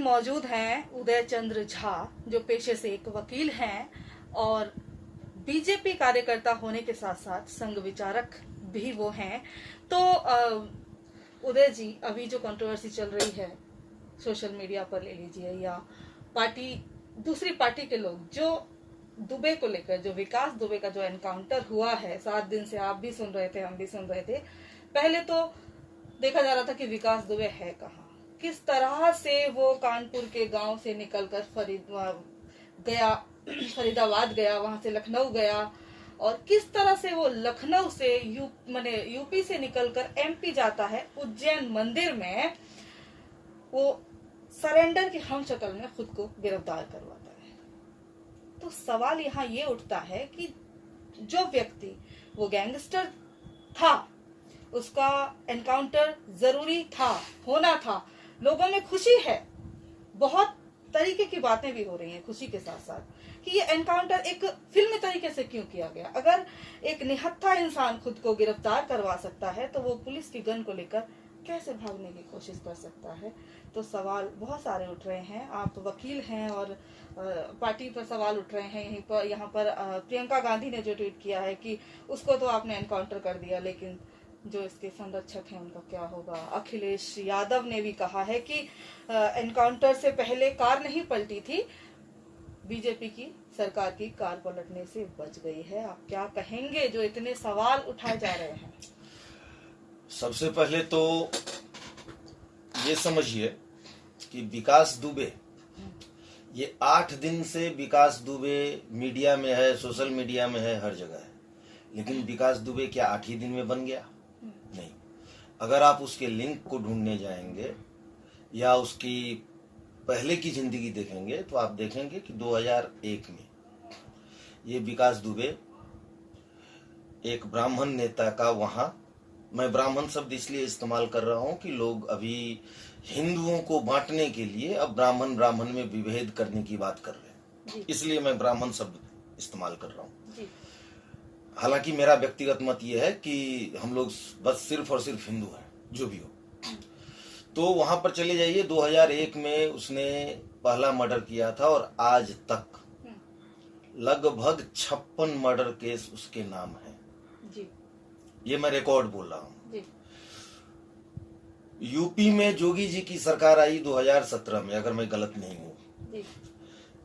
मौजूद हैं उदय चंद्र झा, जो पेशे से एक वकील हैं और बीजेपी कार्यकर्ता होने के साथ साथ संघ विचारक भी वो हैं। तो उदय जी, अभी जो कंट्रोवर्सी चल रही है सोशल मीडिया पर ले लीजिए या पार्टी, दूसरी पार्टी के लोग जो दुबे को लेकर, जो विकास दुबे का जो एनकाउंटर हुआ है 7 दिन से, आप भी सुन रहे थे, हम भी सुन रहे थे। पहले तो देखा जा रहा था कि विकास दुबे है कहाँ, किस तरह से वो कानपुर के गांव से निकलकर फरीदाबाद गया, वहां से लखनऊ गया, और किस तरह से वो लखनऊ से यूपी से निकलकर एमपी जाता है, उज्जैन मंदिर में वो सरेंडर की हम शक्ल में खुद को गिरफ्तार करवाता है। तो सवाल यहाँ ये उठता है कि जो व्यक्ति वो गैंगस्टर था, उसका एनकाउंटर जरूरी था, होना था, लोगों में खुशी है, बहुत तरीके की बातें भी हो रही हैं खुशी के साथ साथ कि ये एनकाउंटर एक फिल्मी तरीके से क्यों किया गया। अगर एक निहत्था इंसान खुद को गिरफ्तार करवा सकता है तो वो पुलिस की गन को लेकर कैसे भागने की कोशिश कर सकता है। तो सवाल बहुत सारे उठ रहे हैं। आप वकील हैं और पार्टी पर सवाल उठ रहे हैं। यहाँ पर प्रियंका गांधी ने जो ट्वीट किया है कि उसको तो आपने एनकाउंटर कर दिया, लेकिन जो इसके संरक्षक हैं उनका क्या होगा। अखिलेश यादव ने भी कहा है कि एनकाउंटर से पहले कार नहीं पलटी थी, बीजेपी की सरकार की कार पलटने से बच गई है। आप क्या कहेंगे जो इतने सवाल उठाए जा रहे हैं? सबसे पहले तो ये समझिए कि विकास दुबे, ये 8 दिन से विकास दुबे मीडिया में है, सोशल मीडिया में है, हर जगह है। लेकिन विकास दुबे क्या 8 ही दिन में बन गया? नहीं। अगर आप उसके लिंक को ढूंढने जाएंगे या उसकी पहले की जिंदगी देखेंगे तो आप देखेंगे कि 2001 में ये विकास दुबे एक ब्राह्मण नेता का, वहां, मैं ब्राह्मण शब्द इसलिए इस्तेमाल कर रहा हूं कि लोग अभी हिंदुओं को बांटने के लिए अब ब्राह्मण ब्राह्मण में विभेद करने की बात कर रहे हैं, इसलिए मैं ब्राह्मण शब्द इस्तेमाल कर रहा हूं। हालांकि मेरा व्यक्तिगत मत यह है कि हम लोग बस सिर्फ और सिर्फ हिंदू हैं, जो भी हो। तो वहां पर चले जाइए, 2001 में उसने पहला मर्डर किया था और आज तक लगभग 56 मर्डर केस उसके नाम है। ये मैं रिकॉर्ड बोल रहा हूं। यूपी में जोगी जी की सरकार आई 2017 में, अगर मैं गलत नहीं हूं,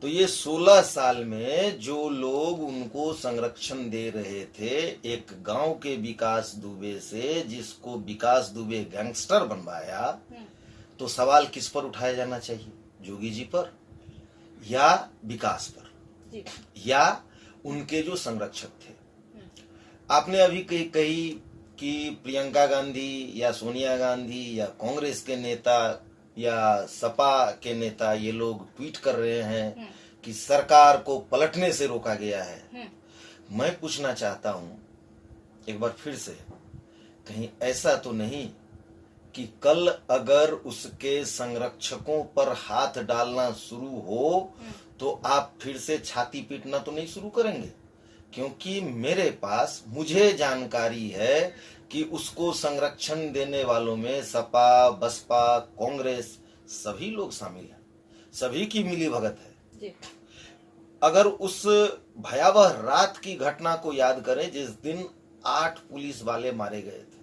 तो ये 16 साल में जो लोग उनको संरक्षण दे रहे थे, एक गांव के विकास दुबे से, जिसको विकास दुबे गैंगस्टर बनवाया, तो सवाल किस पर उठाया जाना चाहिए? जोगी जी पर या विकास पर या उनके जो संरक्षक थे? आपने अभी कही कि प्रियंका गांधी या सोनिया गांधी या कांग्रेस के नेता या सपा के नेता ये लोग ट्वीट कर रहे हैं कि सरकार को पलटने से रोका गया है। मैं पूछना चाहता हूं एक बार फिर से, कहीं ऐसा तो नहीं कि कल अगर उसके संरक्षकों पर हाथ डालना शुरू हो तो आप फिर से छाती पीटना तो नहीं शुरू करेंगे? क्योंकि मेरे पास, मुझे जानकारी है कि उसको संरक्षण देने वालों में सपा, बसपा, कांग्रेस सभी लोग शामिल हैं, सभी की मिलीभगत है। अगर उस भयावह रात की घटना को याद करें जिस दिन 8 पुलिस वाले मारे गए थे,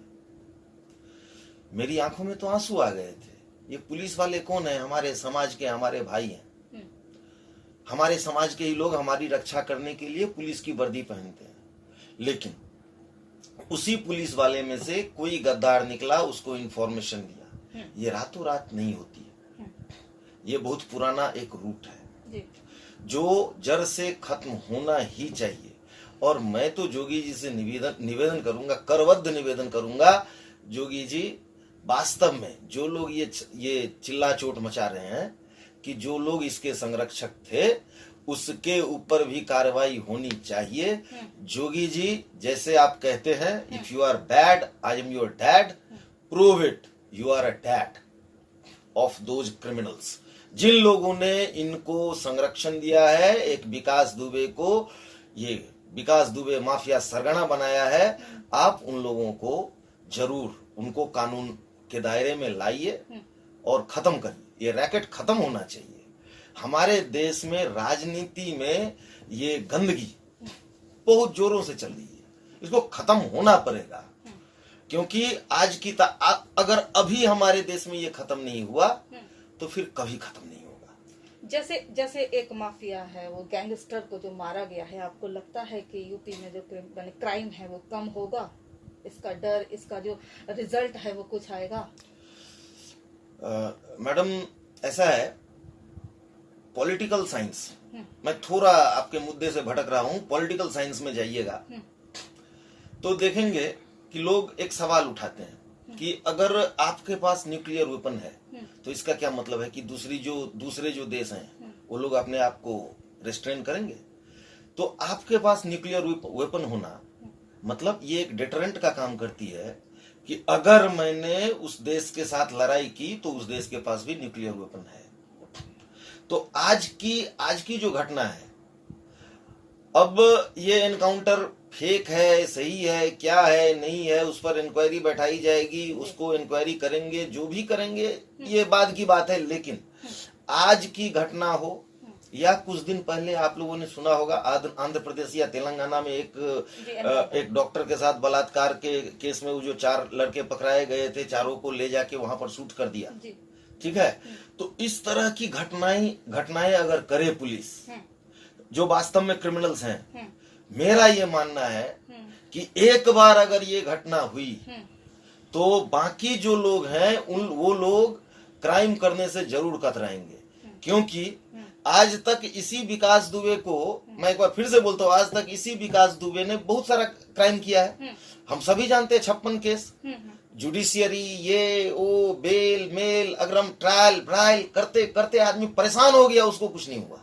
मेरी आंखों में तो आंसू आ गए थे। ये पुलिस वाले कौन है? हमारे समाज के, हमारे भाई हैं। हमारे समाज के ही लोग हमारी रक्षा करने के लिए पुलिस की वर्दी पहनते हैं। लेकिन उसी पुलिस वाले में से कोई गद्दार निकला, उसको इंफॉर्मेशन दिया। ये रातों रात नहीं होती है, ये बहुत पुराना एक रूट है जो जड़ से खत्म होना ही चाहिए। और मैं तो जोगी जी से निवेदन करूंगा, करबद्ध निवेदन करूंगा, जोगी जी, वास्तव में जो लोग ये चिल्ला चोट मचा रहे हैं कि जो लोग इसके संरक्षक थे, उसके ऊपर भी कार्रवाई होनी चाहिए। जोगी जी, जैसे आप कहते हैं, if you are bad I am your dad, prove it you are a dad of those criminals. जिन लोगों ने इनको संरक्षण दिया है, एक विकास दुबे को, ये विकास दुबे माफिया सरगना बनाया है, आप उन लोगों को जरूर, उनको कानून के दायरे में लाइए और खत्म करिए। ये रैकेट खत्म होना चाहिए। हमारे देश में राजनीति में ये गंदगी बहुत जोरों से चल रही है, इसको खत्म होना पड़ेगा। क्योंकि आज की अगर अभी हमारे देश में ये खत्म नहीं हुआ तो फिर कभी खत्म नहीं होगा। जैसे एक माफिया है, वो गैंगस्टर को जो मारा गया है, आपको लगता है कि यूपी में जो क्राइम है वो कम होगा? इसका डर, इसका जो रिजल्ट है वो कुछ आएगा? मैडम ऐसा है, पॉलिटिकल साइंस, मैं थोड़ा आपके मुद्दे से भटक रहा हूं, पॉलिटिकल साइंस में जाइएगा तो देखेंगे कि लोग एक सवाल उठाते हैं कि अगर आपके पास न्यूक्लियर वेपन है तो इसका क्या मतलब है कि दूसरे जो देश हैं वो लोग अपने आप को रेस्ट्रेन करेंगे? तो आपके पास न्यूक्लियर वेपन होना मतलब ये एक डिटरेंट का काम करती है कि अगर मैंने उस देश के साथ लड़ाई की तो उस देश के पास भी न्यूक्लियर वेपन है। तो आज की जो घटना है, अब ये एनकाउंटर फेक है, सही है, क्या है, नहीं है, उस पर इंक्वायरी बैठाई जाएगी, उसको इंक्वायरी करेंगे, जो भी करेंगे ये बाद की बात है। लेकिन आज की घटना हो या कुछ दिन पहले आप लोगों ने सुना होगा आंध्र प्रदेश या तेलंगाना में एक डॉक्टर के साथ बलात्कार के केस में वो जो 4 लड़के पकड़ाए गए थे, चारों को ले जाके वहां पर शूट कर दिया। ठीक है, तो इस तरह की घटनाएं अगर करे पुलिस जो वास्तव में क्रिमिनल्स हैं, मेरा ये मानना है कि एक बार अगर ये घटना हुई तो बाकी जो लोग हैं वो लोग क्राइम करने से जरूर कतराएंगे। क्योंकि आज तक इसी विकास दुबे को, मैं एक बार फिर से बोलता हूँ, आज तक इसी विकास दुबे ने बहुत सारा क्राइम किया है। हम सभी जानते हैं 56 केस, जुडिशियरी, ये वो, बेल मेल अग्रम, ट्रायल करते करते आदमी परेशान हो गया, उसको कुछ नहीं हुआ।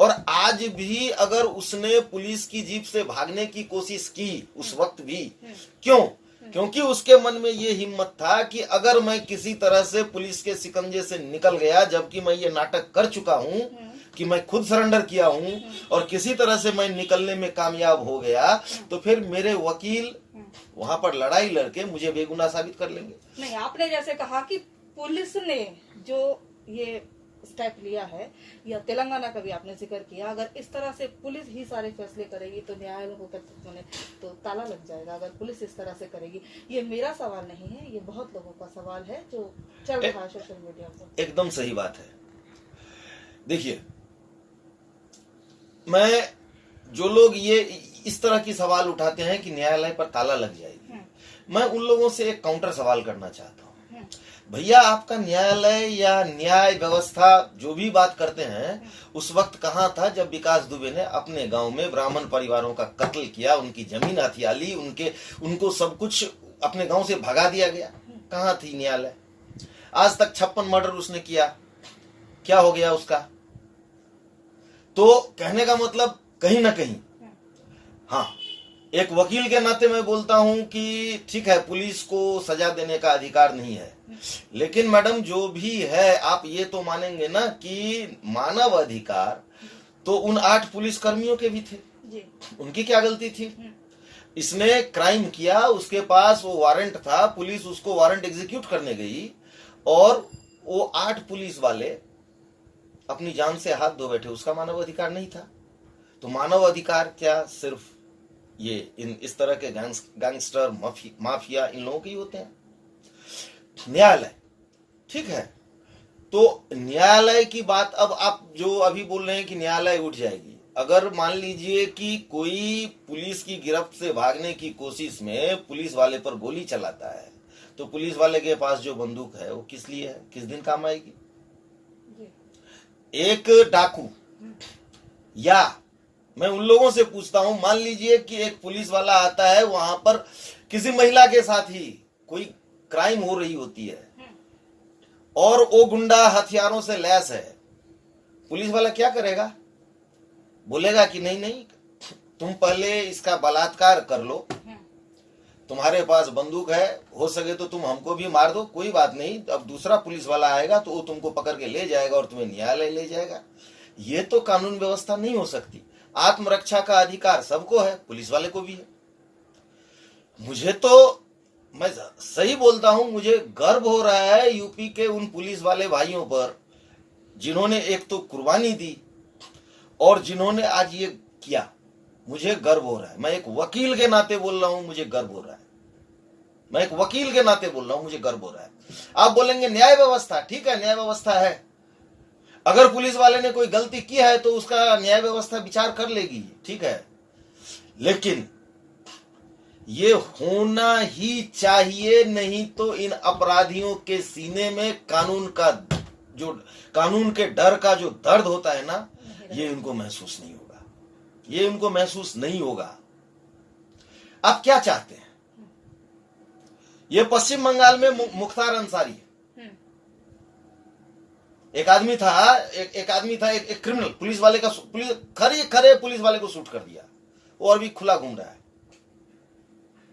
और आज भी अगर उसने पुलिस की जीप से भागने की कोशिश की उस वक्त भी, क्यों? क्योंकि उसके मन में ये हिम्मत था कि अगर मैं किसी तरह से पुलिस के शिकंजे से निकल गया, जबकि मैं ये नाटक कर चुका हूं कि मैं खुद सरेंडर किया हूं और किसी तरह से मैं निकलने में कामयाब हो गया, तो फिर मेरे वकील वहां पर लड़ाई लड़के मुझे बेगुनाह साबित कर लेंगे। नहीं, आपने जैसे कहा कि पुलिस ने जो ये स्टेप लिया है, या तेलंगाना का भी आपने जिक्र किया, अगर इस तरह से पुलिस ही सारे फैसले करेगी तो न्यायालयों को तो ताला लग जाएगा। अगर पुलिस इस तरह से करेगी, ये मेरा सवाल नहीं है, ये बहुत लोगों का सवाल है जो चल रहा है सोशल मीडिया पर। एकदम सही बात है। देखिए, मैं जो लोग ये इस तरह की सवाल उठाते हैं कि न्यायालय पर ताला लग जाएगी, मैं उन लोगों से एक काउंटर सवाल करना चाहता हूँ। भैया, आपका न्यायालय या न्याय व्यवस्था जो भी बात करते हैं, उस वक्त कहाँ था जब विकास दुबे ने अपने गांव में ब्राह्मण परिवारों का कत्ल किया, उनकी जमीन हथिया ली, उनको सब कुछ अपने गांव से भगा दिया गया? कहाँ थी न्यायालय? आज तक 56 मर्डर उसने किया, क्या हो गया उसका? तो कहने का मतलब कहीं ना कहीं, हाँ, एक वकील के नाते मैं बोलता हूं कि ठीक है, पुलिस को सजा देने का अधिकार नहीं है, लेकिन मैडम जो भी है, आप ये तो मानेंगे ना कि मानव अधिकार तो उन 8 पुलिस कर्मियों के भी थे जी। उनकी क्या गलती थी? इसने क्राइम किया, उसके पास वो वारंट था, पुलिस उसको वारंट एग्जीक्यूट करने गई और वो 8 पुलिस वाले अपनी जान से हाथ धो बैठे, उसका मानव अधिकार नहीं था? तो मानव अधिकार क्या सिर्फ ये इस तरह के गैंगस्टर, माफिया, इन लोगों के ही होते हैं? न्यायालय, ठीक है, तो न्यायालय की बात, अब आप जो अभी बोल रहे हैं कि न्यायालय उठ जाएगी, अगर मान लीजिए कि कोई पुलिस की गिरफ्त से भागने की कोशिश में पुलिस वाले पर गोली चलाता है, तो पुलिस वाले के पास जो बंदूक है वो किस लिए है, किस दिन काम आएगी? एक डाकू, या मैं उन लोगों से पूछता हूं, मान लीजिए कि एक पुलिस वाला आता है, वहां पर किसी महिला के साथ ही कोई क्राइम हो रही होती है और वो गुंडा हथियारों से लैस है, पुलिस वाला क्या करेगा? बोलेगा कि नहीं नहीं, तुम पहले इसका बलात्कार कर लो, तुम्हारे पास बंदूक है, हो सके तो तुम हमको भी मार दो, कोई बात नहीं, अब दूसरा पुलिस वाला आएगा तो वो तुमको पकड़ के ले जाएगा और तुम्हें न्यायालय ले जाएगा। ये तो कानून व्यवस्था नहीं हो सकती। आत्मरक्षा का अधिकार सबको है, पुलिस वाले को भी है। मुझे तो मैं सही बोलता हूं, मुझे गर्व हो रहा है यूपी के उन पुलिस वाले भाइयों पर जिन्होंने एक तो कुर्बानी दी और जिन्होंने आज ये किया। मुझे गर्व हो रहा है। मैं एक वकील के नाते बोल रहा हूं, मुझे गर्व हो रहा है। मैं एक वकील के नाते बोल रहा हूं, मुझे गर्व हो रहा है। आप बोलेंगे न्याय व्यवस्था, ठीक है, न्याय व्यवस्था है। अगर पुलिस वाले ने कोई गलती की है तो उसका न्याय व्यवस्था विचार कर लेगी, ठीक है, लेकिन ये होना ही चाहिए, नहीं तो इन अपराधियों के सीने में कानून के डर का जो दर्द होता है ना, ये इनको महसूस नहीं होगा, ये इनको महसूस नहीं होगा। आप क्या चाहते हैं? ये पश्चिम बंगाल में मुख्तार अंसारी, एक आदमी था, एक क्रिमिनल, पुलिस वाले का, खरे पुलिस वाले को शूट कर दिया, वो अभी खुला घूम रहा है।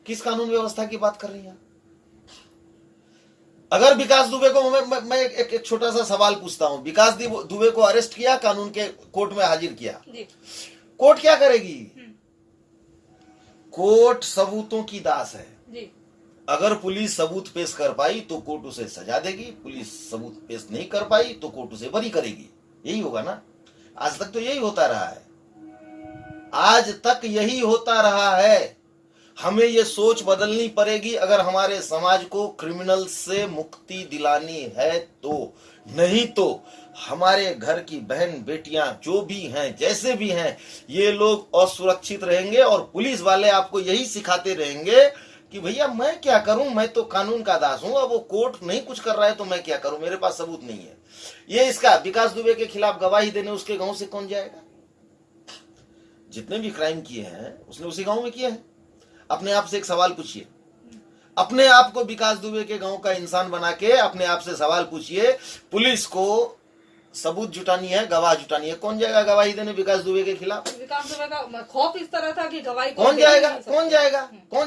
किस कानून व्यवस्था की बात कर रही हैं? अगर विकास दुबे को मैं एक छोटा सा सवाल पूछता हूं, विकास दुबे को अरेस्ट किया, कानून के कोर्ट में हाजिर किया, कोर्ट क्या करेगी? कोर्ट सबूतों की दास है। अगर पुलिस सबूत पेश कर पाई तो कोर्ट उसे सजा देगी, पुलिस सबूत पेश नहीं कर पाई तो कोर्ट उसे बरी करेगी। यही होगा ना? आज तक तो यही होता रहा है, आज तक यही होता रहा है। हमें ये सोच बदलनी पड़ेगी अगर हमारे समाज को क्रिमिनल से मुक्ति दिलानी है तो, नहीं तो हमारे घर की बहन बेटियां जो भी हैं, जैसे भी हैं, ये लोग असुरक्षित रहेंगे और पुलिस वाले आपको यही सिखाते रहेंगे कि भैया मैं क्या करूं, मैं तो कानून का दास हूं, अब वो कोर्ट नहीं कुछ कर रहा है तो मैं क्या करूं, मेरे पास सबूत नहीं है। ये इसका विकास दुबे के खिलाफ गवाही देने उसके गांव से कौन जाएगा? जितने भी क्राइम किए हैं उसने उसी गांव में किए हैं। अपने आप से एक सवाल पूछिए, अपने आप को विकास दुबे के गांव का इंसान बना के अपने आप से सवाल पूछिए, पुलिस को सबूत जुटानी है, गवाह जुटानी है, कौन जाएगा गवाही देने विकास दुबे के खिलाफ? विकास दुबे का खौफ इस तरह था कि गवाही कौन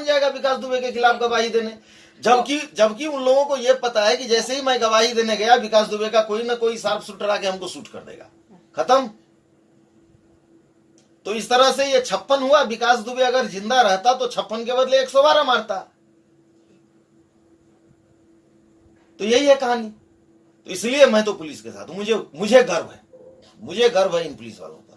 जाएगा विकास दुबे के खिलाफ गवाही देने? जबकि उन लोगों को यह पता है कि जैसे ही मैं गवाही देने गया, विकास दुबे का कोई ना कोई शार्प शूटर आके हमको शूट कर देगा, खत्म। तो इस तरह से ये 56 हुआ। विकास दुबे अगर जिंदा रहता तो 56 के बदले 112 मारता। तो यही है कहानी। तो इसलिए मैं तो पुलिस के साथ हूं, मुझे गर्व है इन पुलिस वालों पर।